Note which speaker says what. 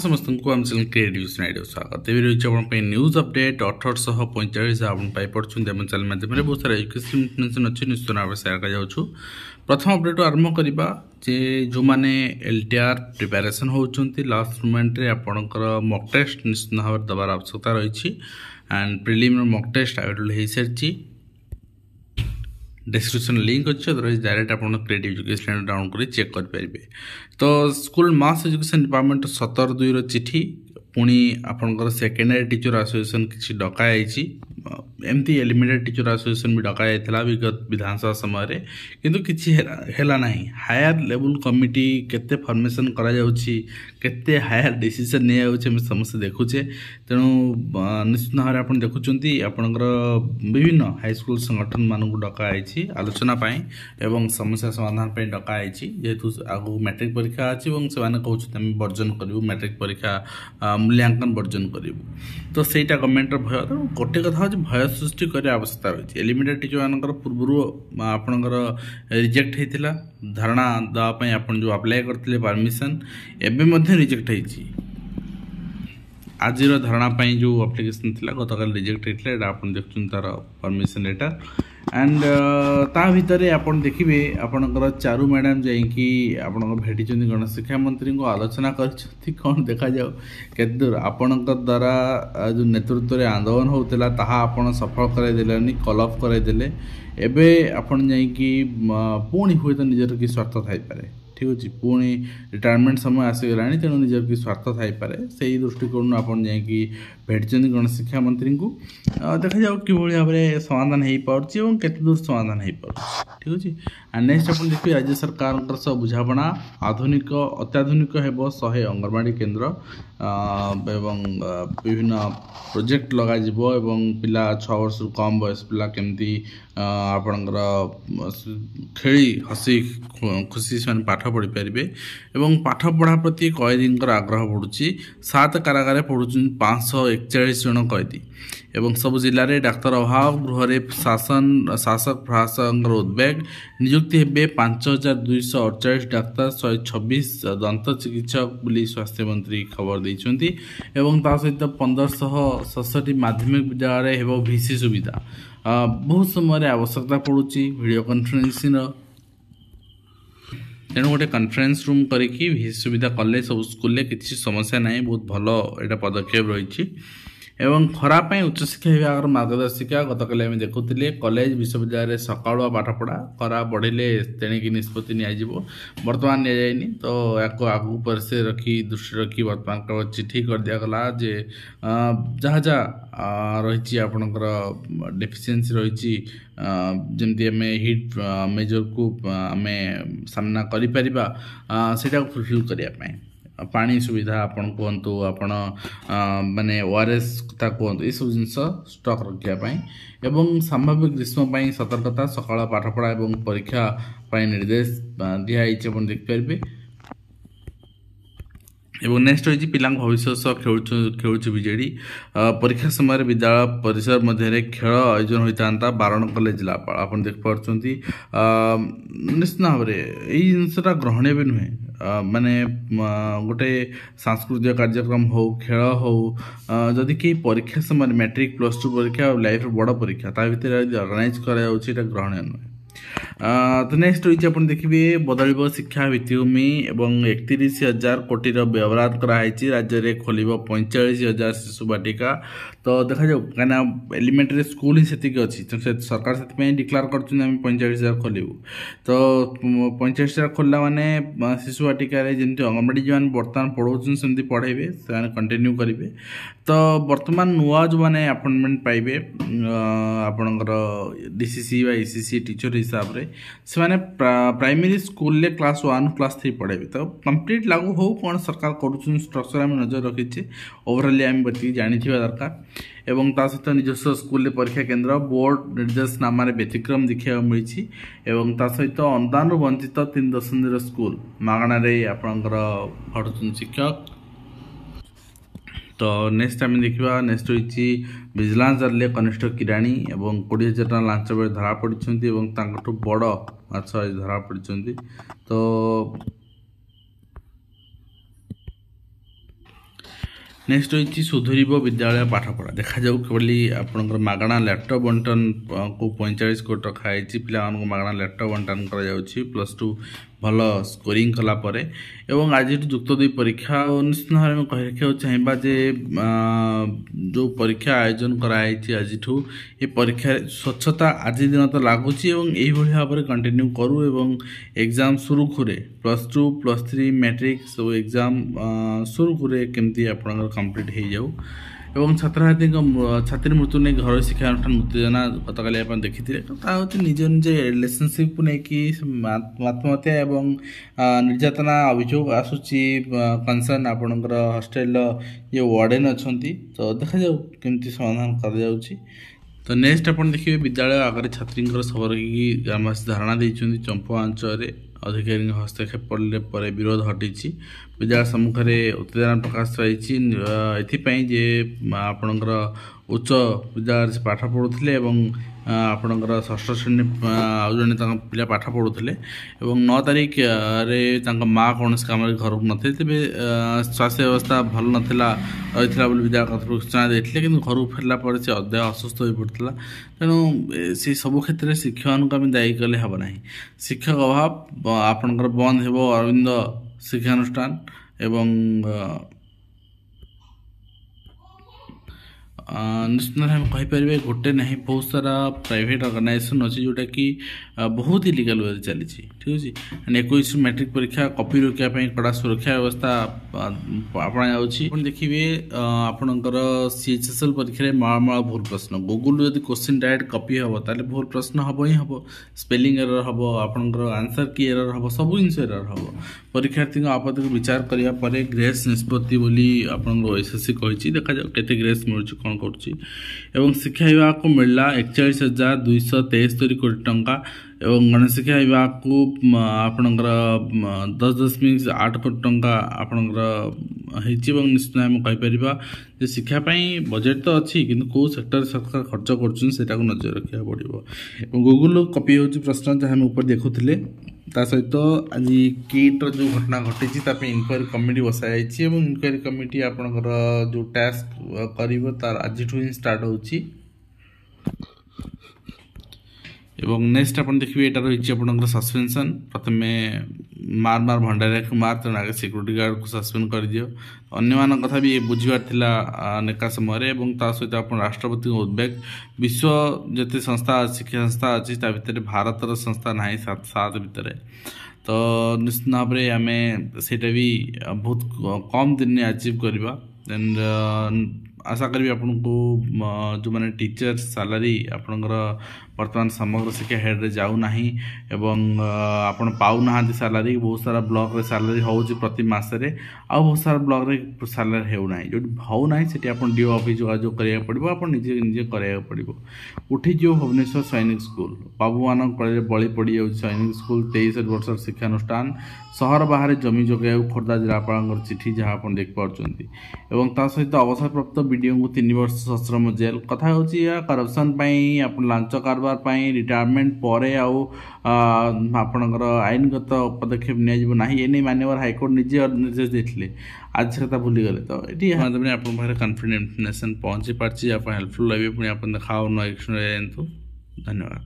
Speaker 1: समस्त को आम चैनल क्रिएटिव स्नाइडियो स्वागत ए रही है न्यूज अपडेट 1845 आपन पढ़ुं आम चैनल माध्यम बहुत सारा एजुकेशन इन्फॉर्मेशन अच्छी निश्चित भाव सेयार कर प्रथम अपडेट आरंभ करवा जे जो मैंने एलटीआर प्रिपेरेसन होती लास्ट मोमेंट रे आपणकर मॉक टेस्ट निश्चित भाव दबार आवश्यकता रही and preliminary mock test available हो सारी डिस्क्रिप्शन लिंक अच्छे अदरवाइज डायरेक्ट आप क्रिएटिव एजुकेशन डाउन कर चेक करेंगे। तो स्कूल मास एजुकेशन डिपार्टमेंट 17/2 चिठी पुणी आपंकर सेकेंडरी टीचर एसोसिएशन किसी डकाई एमती एलिमेंटरी टीचर एसोसिएशन भी डकाई विगत विधानसभा समय किंतु किसी है ना हायर लेवल कमिटी केते फॉर्मेशन करा जाउछि केते हायर डिसीजन नहीं आम समस्त देखुचे तेणु निश्चित भाव आप देखुं आपणकर विभिन्न हाईस्कूल संगठन मानक डकाई आलोचना एवं समस्या समाधान डकाई जेहेतु आगु मैट्रिक परीक्षा अच्छी से कहते वर्जन करूँ मैट्रिक परीक्षा मूल्यांकन वर्जन करूँ तो सहीटा गवर्नमेंट भय गोटे कथा भय सृष्टि करने आवश्यकता रही एलिमेंटरी टीचर मानकर पूर्व आपणकर रिजेक्ट होता धारणा देवाई आप जो अप्लाई करते परमिशन एवं रिजेक्ट होती आज धारणा जो एप्लिकेशन थी गतकाल रिजेक्ट होता आप देखुं तार परमिशन लेटर एंड ता भितर आप देखिए आपणकर चारू मैडम जाकि आप भेटी गणशिक्षा मंत्री को आलोचना कर कौन देखा जाओ केते दूर आपण द्वारा जो नेतृत्व में आंदोलन होता आप सफल करदेले कल अफ करदेले एवं आपन जाकि पुणी हुए तो निजर कि स्वार्थ थाईपे ठीक अच्छे पुणी रिटायरमेंट समय आसीगला तेणु निजर कि स्वार्थ थाईपे से दृष्टिकोण आप भेटी गणशिक्षा मंत्री को देखा जाओ कि भाव में समाधान हो पार्टी और केते दूर समाधान हो पार्टी ठीक अच्छे एंड नेक्स्ट आप देखिए राज्य सरकार सह बुझाणा आधुनिक अत्याधुनिक हेब 100 अंगनवाड़ी केन्द्र एवं विभिन्न प्रोजेक्ट लग पिला 6 वर्ष कम बयस पिला केमती आपणकर खेली हसी खुशी से पाठ पढ़ी पारे और पाठ पढ़ा प्रति कैदी आग्रह बढ़ुची 7 कारागार पढ़ुं 541 जन कैदी एवं सब जिले में डाक्तर अभाव गृह शासक प्रशासक उद्वेग नियुक्ति हे 5248 डाक्तर 126 दंत चिकित्सक बोली स्वास्थ्य मंत्री खबर देइछन्ती एवं ता सहित 1567 माध्यमिक विद्यालय हेबो भिसी सुविधा बहुत समय आवश्यकता पड़ुची वीडियो कॉन्फ्रेंसिंग तेणु गोटे कॉन्फ्रेंस रूम करिकी भिसी सुविधा कले सब स्कूल किसी समस्या ना बहुत भल एटा पदक्षेप रही एवं खराब उच्चशिक्षा विभाग मार्गदर्शिका गतकाल आम देखुले कॉलेज विश्वविद्यालय सकालुआ पाठपढ़ा खरा बढ़े तेणिकी निष्पत्ति बर्तमान नि तो या आगू पर से रखी दृष्टि रखी बर्तमान चिठी कर दिगला जे जहाँ जहाँ रही आपणकर डेफिशिएंसी रही जमती आम हिट मेजर को आम सामना करा फुलफिल करने पानी सुविधा आपन कहतु आपण माने ओआरएस कथा कहतु ये सब जिनस स्टॉक रखापी एवं संभाव्य ग्रीष्म सतर्कता सकाल पाठपढ़ा और परीक्षा निर्देश दिखाई देखिपारे एवं नेक्स्ट रही पिला भविष्य सह खेलुच बीजेडी परीक्षा समय विद्यालय परिसर मध्य खेल आयोजन होता बारण कले जिलापाल आप देखिपुंट निश्चित भाव में यही जिनसा ग्रहणीय भी नुहे माने गोटे सांस्कृतिक कार्यक्रम हो खेल हो जदि कई परीक्षा समय मैट्रिक +2 परीक्षा और लाइफ बड़ परीक्षा ता भीतर ऑर्गेनाइज करा ग्रहणीय नुहे तो नेक्स्ट रही आप देखिए बदल शिक्षा भित्तिभूमि और 31,000 कोटी व्यवहार कराई राज्य में खोल 45,000 शिशु बाटिका तो देखा जाऊ कहीं एलिमेंटरी स्कूल ही से अच्छी सरकार से डिक्लेयर कर 45,000 खोलू तो 45,000 खोलला माने शिशु बाटिका जमी अंगनवाड़ी जो बर्तमान पढ़ाऊँ सेमती पढ़ेबे से कंटिन्यू करेंगे तो बर्तमान नुआ जो मैंने अपॉइंटमेंट पाइबे आपणकर डीसीसी व ईसीसी टीचर हिसाब हिसाब से मैंने प्राइमरी स्कूल ले क्लास 1 क्लास 3 पढ़ेबे तो कंप्लीट लागू हो कौन सरकार करुछन स्ट्रक्चर आम नजर रखीचे ओवरऑली आम बती जानी दरकार एवं ता सहित निजस्व स्कूल परीक्षा केन्द्र बोर्ड निर्देशनामा व्यतिक्रम देखा मिली एवं ता सहित अनुदान वंचित 3.0 स्कूल मागणार आपणकर पढ़ुन शिक्षक। तो नेक्स्ट आम देखा नेक्स्ट होती विजिलेंस जरिए कनिष्ठ किराणी एवं 20,000 टଙ୍କା लांच बेले धरा पड़ी बड़ माछ धरा पड़ी। तो नेक्स्ट होती सुधुरीब विद्यालय पाठपढ़ा देखा जाऊ केवल आपंकर मागणा लैपटॉप बंटन को 45 कोटी रखाई पिला मागणा लैपटॉप बंटन +2 भल स्कोरिंग कलापर एवं आज युक्त 2 परीक्षा निश्चित भाव में कही रखा चाहिए जे जो परीक्षा आयोजन कराई आज ये परीक्षा स्वच्छता आज दिन तो लगुच भाव में कंटिन्यू करूँ एवं एग्जाम सुरुखुरे +2 +3 मैट्रिक सब एग्जाम सुरुखुरे केमती आप कंप्लीट हो जाऊ एवं छात्री मृत्यु नहीं घर शिक्षानुष्ठान उत्तेजना गतकाली आप देखी निज निज रिलेशनशिप नहीं आत्महत्या एवं निर्यातना अभियोग आसूची कनसर्न आपणकर हॉस्टेल ये वार्डन अच्छा तो देखा जाऊ केमती समाधान कर। तो नेक्स्ट आप देखिए विद्यालय आगे छात्री खबर रखिकी ग्रामवासी धारणा देते चंपा अंचल अधिकारी हस्तक्षेप पर विरोध हटी विद्यालय सम्मुख में उत्तेजना प्रकाश पाई जे आपणकर उच्च विद्यालय से पाठ पढ़ुले आपणकर 6ठ श्रेणी आउ जड़े पिला पाठ पढ़ुले 9 तारीख रे माँ कौन कम घर को नी तेज स्वास्थ्य व्यवस्था भल नाला रही विद्यालय कथर सूचना देते कि घर को फेरला से अध्याय अस्वस्थ हो पड़ता तेणु से सब क्षेत्र में शिक्षक आम दायी कले हम ना शिक्षक अभाव आपणकर बंद हो अरविंद शिक्षानुष्ठान एवं निश्चित भाव कहीपर गोटे ना बहुत सारा प्राइवेट ऑर्गेनाइजेशन अच्छी जोटा कि बहुत इलीगल वे चली ठीक अच्छे 21 मैट्रिक परीक्षा कॉपी रोकने कड़ा सुरक्षा व्यवस्था अपना देखिए आपणकर CHSL परीक्षा माला भूल प्रश्न गूगल जब क्वेश्चन डायरेक्ट कॉपी हम ताले भूल प्रश्न हम ही हम स्पेलिंग एरर हम आपणकर आंसर की एरर हम सब जिन एरर हम परीक्षार्थी आपत्ति को विचार कराया ग्रेस निष्पत्ति बोली आपणकर SSC कही देखा जाऊ केते ग्रेस मिलूँ कौन कर शिक्षा विभाग को मिलला 41,273 कोटी टंका एवं गणशिक्षा विभाग को आपणकर 10.8 कोटी टंका आपणकर निश्चित भाव में कहीपर शिक्षापी बजेट तो अच्छी कि कौ सेक्टर सरकार खर्च कर नजर रखा पड़ो। गूगल कॉपी हो प्रश्न जहाँ हम ऊपर देखुले ता सहित आज किट्र जो घटना घटी इनक्वारी कमिटी बसाई इनक्वारी कमिटी आपणकर जो टास्क कर तार आज स्टार्ट होची एवं नेक्स्ट आप देखिए यहाँ रही आपंकर सस्पेंशन प्रथम मार भंडारिया को मार तेणु आगे सिक्यूरीटी गार्ड को सस्पेंड कर दियो अन्य कथा भी बुझार नेका समय सहित आप राष्ट्रपति उद्वेग विश्व जिते संस्था शिक्षा संस्था अच्छी भितर भारतर संस्था ना 7 भितर तो निश्चित भाव में आम से भी बहुत कम दिन में अचीव करवा देन आशा करी आपन को जो मैंने टीचर सैलरी आपणकर वर्तमान समग्र शिक्षा हेड रे जाऊ नाही एवं आपण पाऊ ना सैलरी बहुत सारा ब्लॉक रे सैलरी होउची प्रति मासरे आ बहुत सारा ब्लॉक रे सैलरी हेउ नाही जो होउ नाही सेठी आपण डीओ ऑफिस जोगाजोग करिया पड़िबो आपण निजे निजे करिया पड़िबो। उठी जो भुवनेश्वर सैनिक स्कूल बाबूमान कड़े बली पड़ी जाउची सैनिक स्कूल 23 वर्षर शिक्षानुष्ठान सहर बाहर जमी जोगाई खोर्धा जिलापाल चिठी जहाँ आप देख पार्टी और सहित अवसरप्राप्त बीडीओ को 3 वर्ष सश्रम जेल कथा होची करप्शन लांच कारबार रिटायरमेंट पर आपणकर आईनगत पदक्षेप नहीं माननीय हाइकोर्ट निजे निर्देश देते आज से कथा भूलीगले तो ये आप कॉन्फिडेंट इन्फॉर्मेशन पहुंची पार्टी आप हेल्पफुल लगे पुणी आप देखा धन्यवाद।